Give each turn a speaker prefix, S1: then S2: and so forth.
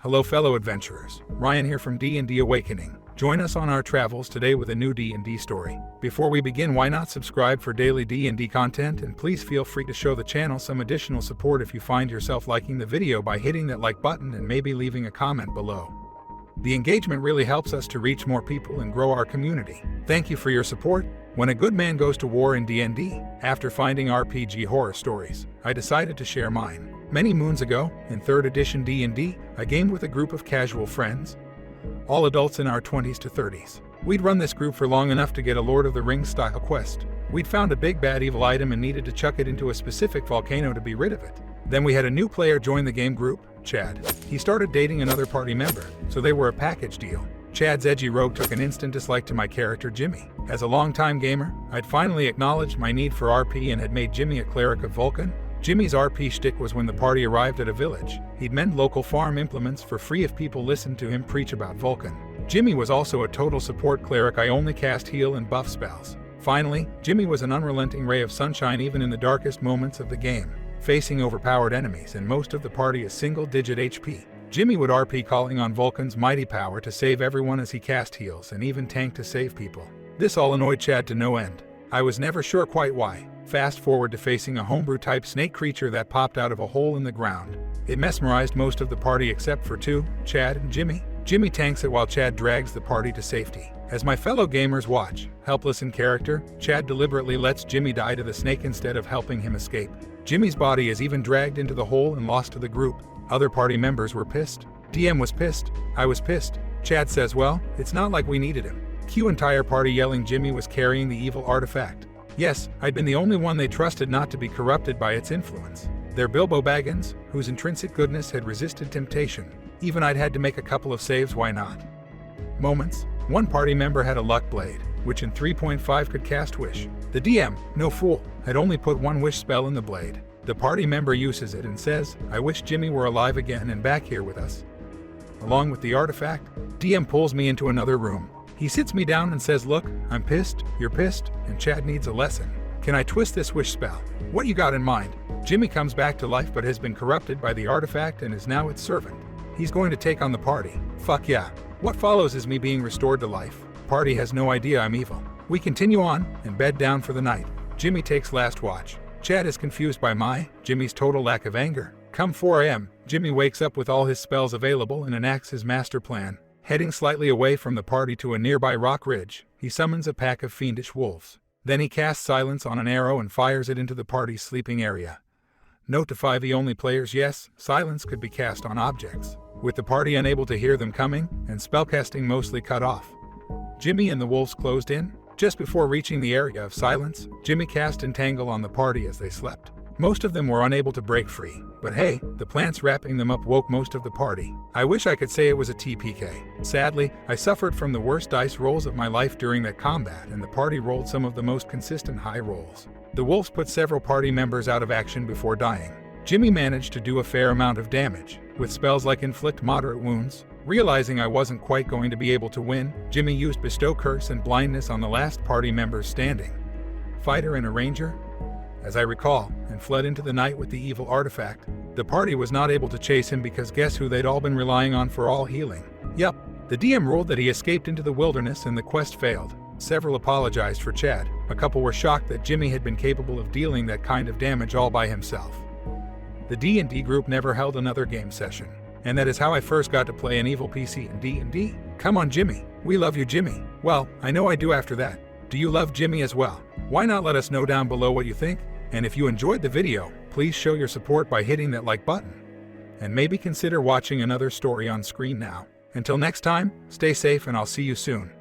S1: Hello fellow adventurers, Ryan here from D&D Awakening. Join us on our travels today with a new D&D story. Before we begin, why not subscribe for daily D&D content, and please feel free to show the channel some additional support if you find yourself liking the video by hitting that like button and maybe leaving a comment below. The engagement really helps us to reach more people and grow our community. Thank you for your support. When a good man goes to war in D&D, after finding RPG horror stories, I decided to share mine. Many moons ago, in 3rd edition D&D, I gamed with a group of casual friends, all adults in our 20s to 30s. We'd run this group for long enough to get a Lord of the Rings style quest. We'd found a big bad evil item and needed to chuck it into a specific volcano to be rid of it. Then we had a new player join the game group, Chad. He started dating another party member, so they were a package deal. Chad's edgy rogue took an instant dislike to my character Jimmy. As a longtime gamer, I'd finally acknowledged my need for RP and had made Jimmy a cleric of Vulcan. Jimmy's RP shtick was when the party arrived at a village, he'd mend local farm implements for free if people listened to him preach about Vulcan. Jimmy was also a total support cleric. I only cast heal and buff spells. Finally, Jimmy was an unrelenting ray of sunshine even in the darkest moments of the game, facing overpowered enemies and most of the party is single-digit HP. Jimmy would RP calling on Vulcan's mighty power to save everyone as he cast heals and even tank to save people. This all annoyed Chad to no end. I was never sure quite why. Fast forward to facing a homebrew-type snake creature that popped out of a hole in the ground. It mesmerized most of the party except for two, Chad and Jimmy. Jimmy tanks it while Chad drags the party to safety. As my fellow gamers watch, helpless in character, Chad deliberately lets Jimmy die to the snake instead of helping him escape. Jimmy's body is even dragged into the hole and lost to the group. Other party members were pissed. DM was pissed. I was pissed. Chad says, well, it's not like we needed him. Cue entire party yelling Jimmy was carrying the evil artifact. Yes, I'd been the only one they trusted not to be corrupted by its influence. They're Bilbo Baggins, whose intrinsic goodness had resisted temptation. Even I'd had to make a couple of saves, why not? Moments. One party member had a luck blade, which in 3.5 could cast wish. The DM, no fool, had only put one wish spell in the blade. The party member uses it and says, I wish Jimmy were alive again and back here with us. Along with the artifact, DM pulls me into another room. He sits me down and says, look, I'm pissed, you're pissed, and Chad needs a lesson. Can I twist this wish spell? What you got in mind? Jimmy comes back to life but has been corrupted by the artifact and is now its servant. He's going to take on the party. Fuck yeah. What follows is me being restored to life. Party has no idea I'm evil. We continue on and bed down for the night. Jimmy takes last watch. Chad is confused by Jimmy's total lack of anger. Come 4 a.m., Jimmy wakes up with all his spells available and enacts his master plan. Heading slightly away from the party to a nearby rock ridge, he summons a pack of fiendish wolves. Then he casts silence on an arrow and fires it into the party's sleeping area. Note to 5e only players, yes, silence could be cast on objects, with the party unable to hear them coming, and spellcasting mostly cut off. Jimmy and the wolves closed in. Just before reaching the area of silence, Jimmy cast Entangle on the party as they slept. Most of them were unable to break free, but hey, the plants wrapping them up woke most of the party. I wish I could say it was a TPK. Sadly, I suffered from the worst dice rolls of my life during that combat, and the party rolled some of the most consistent high rolls. The wolves put several party members out of action before dying. Jimmy managed to do a fair amount of damage, with spells like Inflict Moderate Wounds. Realizing I wasn't quite going to be able to win, Jimmy used Bestow Curse and Blindness on the last party members standing, Fighter and a Ranger, as I recall, and fled into the night with the evil artifact. The party was not able to chase him because guess who they'd all been relying on for all healing? Yup, the DM ruled that he escaped into the wilderness and the quest failed. Several apologized for Chad. A couple were shocked that Jimmy had been capable of dealing that kind of damage all by himself. The D&D group never held another game session, and that is how I first got to play an evil PC in D&D. Come on Jimmy, we love you Jimmy. Well, I know I do after that. Do you love Jimmy as well? Why not let us know down below what you think? And if you enjoyed the video, please show your support by hitting that like button. And maybe consider watching another story on screen now. Until next time, stay safe and I'll see you soon.